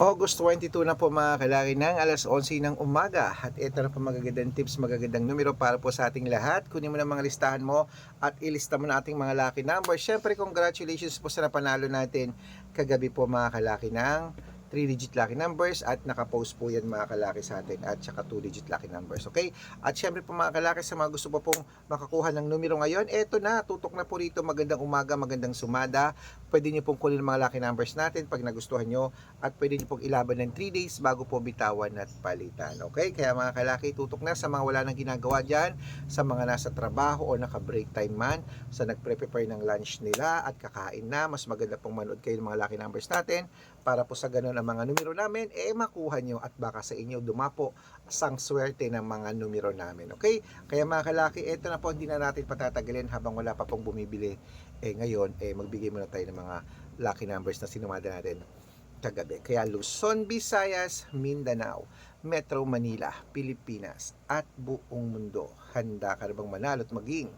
August 22 na po mga kalaki ng alas 11 ng umaga. At ito na po magagandang tips, magagandang numero para po sa ating lahat. Kunin mo na mga listahan mo at ilista mo na ating mga lucky numbers. Syempre, congratulations po sa napanalo natin kagabi po mga kalaki ng 3-digit lucky numbers at nakapost po yan mga kalaki sa atin at saka 2-digit lucky numbers, okay? At syempre po mga kalaki, sa mga gusto po pong makakuha ng numero ngayon, eto na, tutok na po rito, magandang umaga, magandang sumada. Pwede nyo pong kunin mga lucky numbers natin pag nagustuhan nyo at pwede nyo pong ilaban ng 3 days bago po bitawan at palitan, okay? Kaya mga kalaki, tutok na sa mga wala nang ginagawa dyan, sa mga nasa trabaho o naka-break time man, sa nagpre-prepare ng lunch nila at kakain na, mas maganda pong manood kayo ng mga lucky numbers natin para po sa ganun ang mga numero namin, makuha nyo at baka sa inyo dumapo sang swerte ng mga numero namin, okay? Kaya mga kalaki, ito na po, hindi na natin patatagalin habang wala pa pong bumibili. Ngayon, magbigay muna tayo ng mga lucky numbers na sinumada natin kagabi. Kaya Luzon, Visayas, Mindanao, Metro Manila, Pilipinas, at buong mundo. Handa ka na bang manalo at maging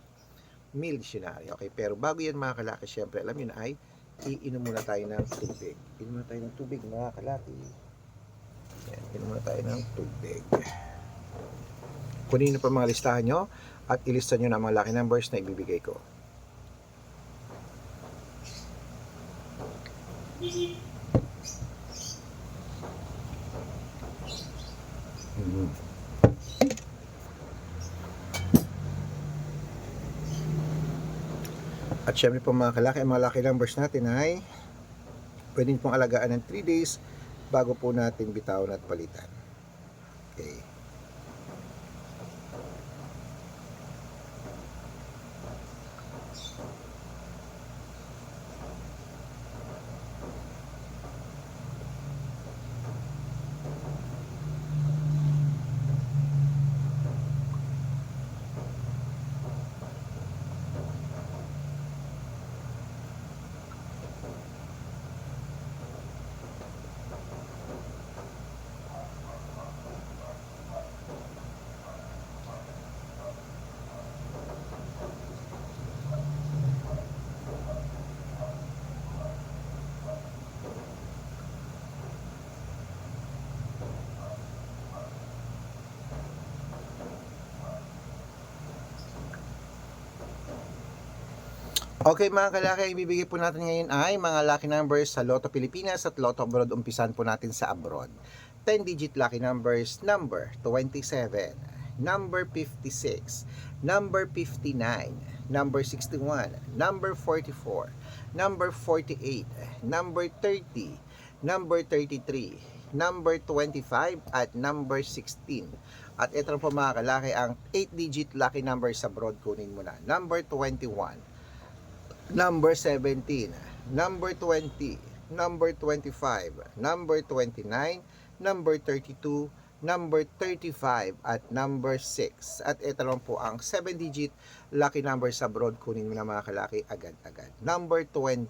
milyonaryo? Okay, pero bago yan mga kalaki, syempre alam yun ay iinom muna tayo ng tubig. Inom muna tayo ng tubig mga kalaki. Yan, inom muna tayo ng tubig. Kunin na pa mga listahan nyo at ilista nyo na mga lucky numbers na ibibigay ko. At syempre po mga kalaki, ang mga lucky numbers natin ay pwede pong alagaan ng 3 days bago po natin bitawan at palitan. Okay. Okay mga kalaki, ang ibibigay po natin ngayon ay mga lucky numbers sa Lotto Pilipinas at Lotto Abroad. Umpisan po natin sa abroad. 10-digit lucky numbers, number 27, number 56, number 59, number 61, number 44, number 48, number 30, number 33, number 25, at number 16. At ito po mga kalaki, ang 8-digit lucky numbers sa abroad, kunin mo na. Number 21, number 17, number 20, number 25, number 29, number 32, number 35, at number 6. At ito lang po ang 7-digit lucky numbers sa abroad, kunin mo na mga kalaki agad-agad. Number 20,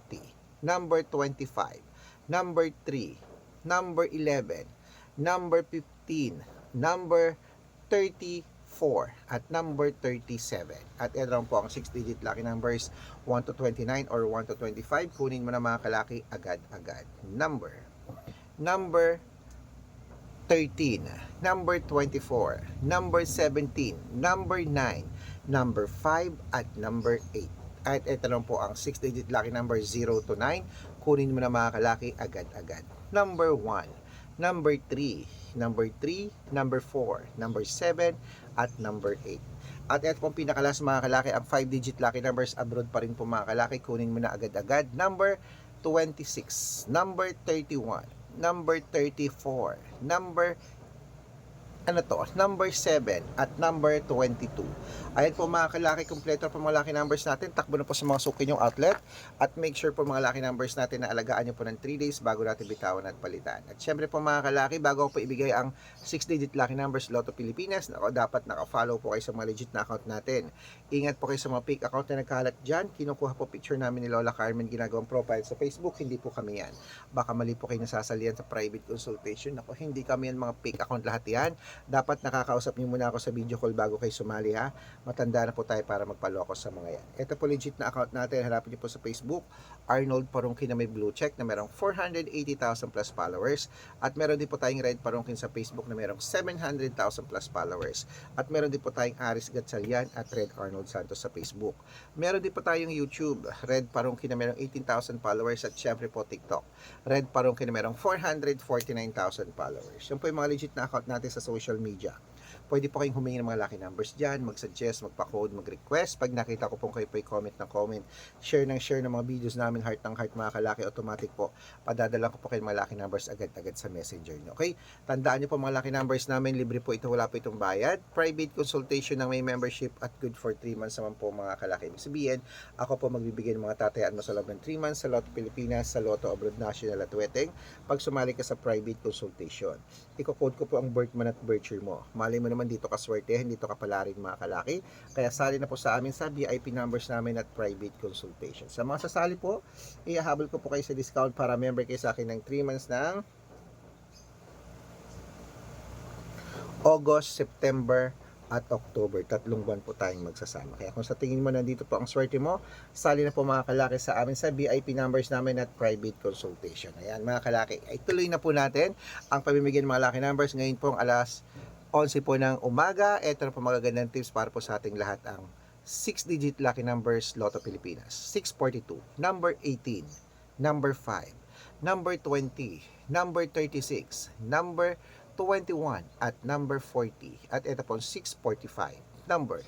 number 25, number 3, number 11, number 15, number 34, at number 37. At ito lang po ang 6-digit lucky numbers 1 to 29 or 1 to 25. Kunin mo na mga kalaki agad-agad. Number 13, number 24, number 17, number 9, number 5, at number 8. At ito lang po ang 6-digit lucky number 0 to 9. Kunin mo na mga kalaki agad-agad. Number 1, number 3, number 3, number 4, number 7, at number 8. At ito pong pinakalas mga kalaki, ang 5-digit lucky numbers abroad pa rin po mga kalaki. Kunin mo na agad-agad. Number 26, number 31, number 34, number number 7, at number 22. Ayan po mga kalaki, kompleto po mga lucky numbers natin. Takbo na po sa mga suki nyong outlet. At make sure po mga lucky numbers natin na alagaan nyo po ng 3 days bago natin bitawan at palitan. At syempre po mga kalaki, bago ko po ibigay ang 6-digit lucky numbers Lotto Pilipinas, dapat naka-follow po kayo sa mga legit na account natin. Ingat po kayo sa mga fake account na nagkalat dyan. Kinukuha po picture namin ni Lola Carmen, ginagawang profile sa Facebook. Hindi po kami yan. Baka mali po kayo nasasalihan sa private consultation. Ako, hindi kami yan, mga fake account lahat yan. dapat nakakausap niyo muna ako sa video call bago kayo sumali ha. Matanda na po tayo para magpaloko sa mga yan. Ito po legit na account natin. Hanapin niyo po sa Facebook, Arnold Parungkin na may blue check na merong 480,000 plus followers. At meron din po tayong Red Parungkin sa Facebook na merong 700,000 plus followers. At meron din po tayong Aris Gatchalian at Red Arnold Santos sa Facebook. Meron din po tayong YouTube, Red Parungkin na merong 18,000 followers at syempre po TikTok, Red Parungkin na merong 449,000 followers. Yan po yung mga legit na account natin sa social media. Pwede po kayong humingi ng mga lucky numbers dyan, mag-suggest, magpa-code, mag-request. Pag nakita ko po kayo po comment ng comment, share ng mga videos namin, heart ng heart mga kalaki, automatic po, padadala ko po kayo mga lucky numbers agad-agad sa messenger nyo. Okay? Tandaan nyo po mga lucky numbers namin, libre po ito, wala po itong bayad. Private consultation ng may membership at good for 3 months naman po mga kalaki. Ibig sabihin, ako po magbibigay ng mga tatayaan mo sa loob ng 3 months sa Lotto Pilipinas, sa Lotto Abroad National at Weteng pag sumali ka sa private consultation. Iko-code ko po ang birth month at birth year mo. Malay mo naman dito ka swertehin, dito ka pala rin mga kalaki. Kaya sali na po sa amin sa VIP numbers namin at private consultation. Sa mga sasali po, ihahabol ko po kayo sa discount para member kayo sa akin ng 3 months ng August, September, at October. 3 buwan po tayong magsasama. Kaya kung sa tingin mo nandito po ang swerte mo, sali na po mga kalaki sa amin sa VIP numbers namin at private consultation. Ayan mga kalaki, ay tuloy na po natin ang pamimigay ng mga lucky numbers. Ngayon po ang alas 11 po ng umaga. Ito na po magagandang tips para po sa ating lahat ang 6-digit lucky numbers Lotto Pilipinas. 642, number 18, number 5, number 20, number 36, number 21 at number 40. At ito po 645, number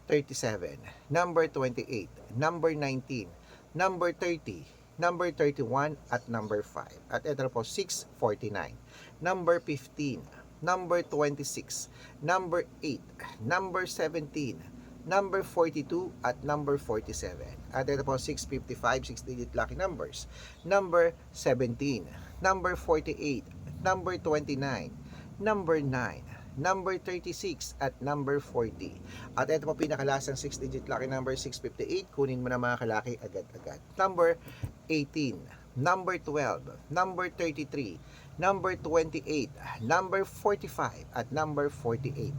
37, number 28, number 19, number 30, number 31 at number 5. At ito po 649, number 15, number 26, number 8, number 17, number 42 at number 47. At ito po 655, 6-digit lucky numbers. Number 17, number 48, number 29, number 9, number 36 at number 40. At ito po pinakalasang 6-digit lucky number 658. Kunin mo na mga kalaki agad-agad. Number 18, number 12, number 33, number 28, number 45 at number 48.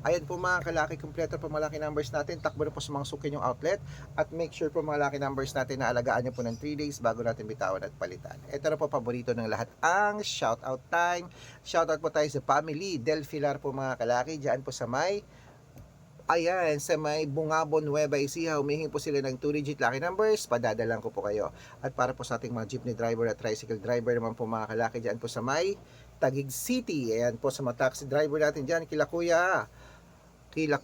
Ayan po mga kalaki, kompleto po mga lucky numbers natin. Takbo na po sa mga suki yung outlet at make sure po mga lucky numbers natin na alagaan nyo po ng 3 days bago natin bitawan at palitan. Ito na po paborito ng lahat ang shoutout time. Shoutout po tayo sa family Del Filar po mga kalaki, dyan po sa may sa may Bungabon, Nueva Ecija. Humihingi po sila ng 2-digit lucky numbers, padadalan ko po kayo. At para po sa ating mga jeepney driver at tricycle driver naman po mga kalaki, dyan po sa may Taguig City. Ayan po sa mga taxi driver natin dyan, kila kuya, kila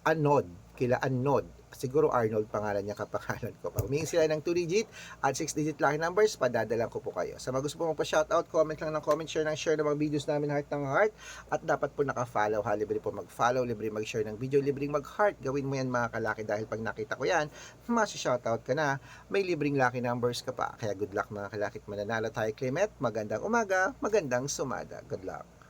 Anod. Siguro Arnold pangalan niya, kapangalan ko. Humingi sila ng 2-digit at 6-digit lucky numbers, padadalan ko po kayo. Sa mga gusto po magpa-shoutout, comment lang ng comment, share ng mga videos namin, heart ng heart. At dapat po naka-follow ha, libre po mag-follow, libre mag-share ng video, libre mag-heart. Gawin mo yan mga kalaki dahil pag nakita ko yan, masi-shoutout ka na, may libreng lucky numbers ka pa. Kaya good luck mga kalaki at mananalo tayo, Clement. Magandang umaga, magandang sumada. Good luck.